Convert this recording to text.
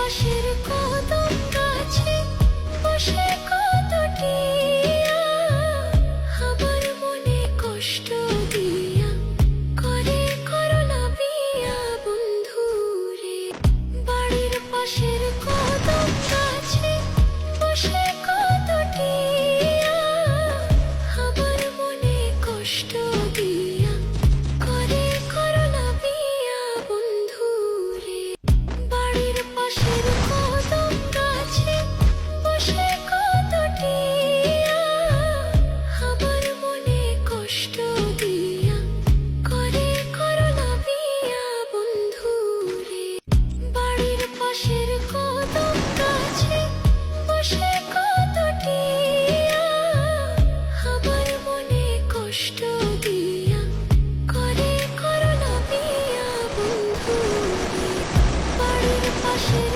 পাশের কদম গাছে বসে কত টিয়া আমার মনে কষ্ট দিয়া করে করলা বিয়া বন্ধুরে। বাড়ির পাশের কদম গাছে বসে কত টিয়া আমার মনে কষ্ট দিয়া করে করলা বিয়া বন্ধুরে। বাড়ির পাশের কদম গাছে বসে কত টিয়া আমার মনে কষ্ট দিয়া করে করলা বিয়া বন্ধুরে। বাড়ির পাশের কদম গাছে বসে কত টিয়া আমার মনে কষ্ট দিয়া করে করলা বিয়া বন্ধুরে। বাড়ির পাশের